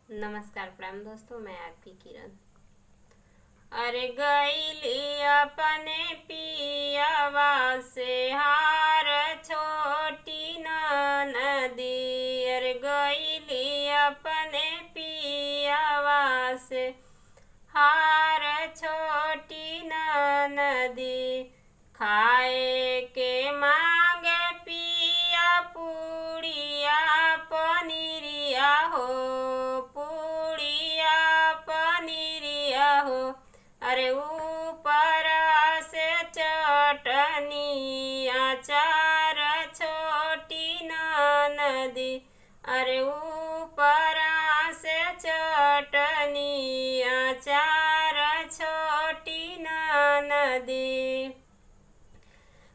नमस्कार प्रणाम दोस्तों, मैं आपकी किरण। अरे गईली अपने पियावा से हार छोटी नदी। अरे गईली अपने पियावा से हार छोटी नदी। खाए के मांग पिया पुड़िया पनीरिया हो, पुड़िया पनीरिया हो। अरे ऊपर से चटनी अचार छोटी नदी। अरे ऊपर से चटनी अचार छोटी नदी।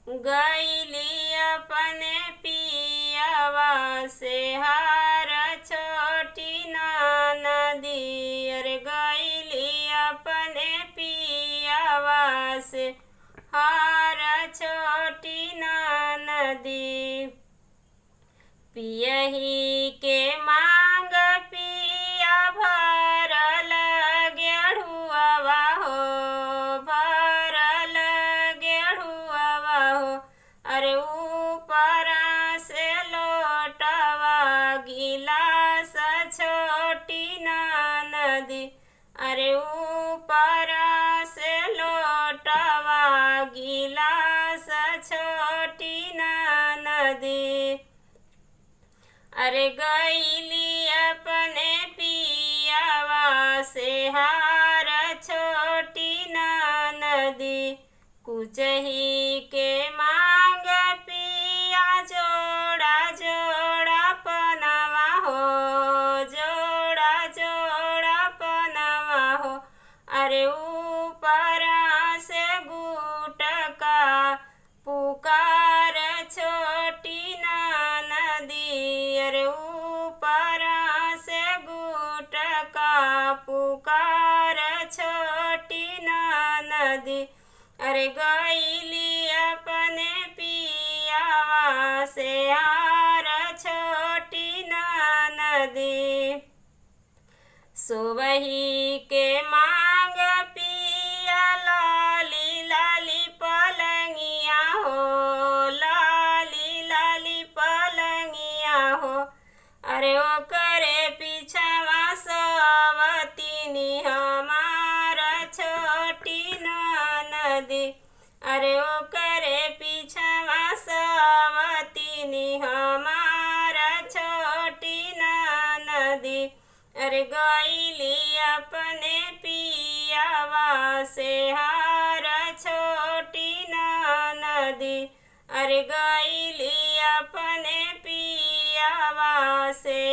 गईली अपने पियावा से हार छोटी नदी। अरे गईली अपने पियावा से हार छोटी नदी। पियही के मांग पिया भरल गेढ़ुआ हो, भरल गेढ़ुआ हो। अरे ऊपर से लोटवा गिलास छोटी नदी। अरे ऊपर से लोटवा गिलास छोटी नदी। अरे गईली अपने पियावा से हार छोटी नदी। कुचही के मांग पिया जोड़ा जोड़ा पनवा हो, जोड़ा जोड़ा पनवा हो। अरे ऊपर से गुटका पुकार छोटी नदी। अरे ऊपर से गुटका पुकार छोटी नदी। अरे गईली अपने पियावा से हार छोटी नदी। सुबही के मांग पिया लाली लाली पलंगिया हो, लाली लाली पलंगिया हो। अरे ओकरे पीछवा सवतीनी हमार छोटी नदी। अरे ओकरे पीछवा सवतीनी हमार छोटी नदी। अरे गईली अपने पियावा से हार छोटी नदी। अरे गईली अपने पियावा से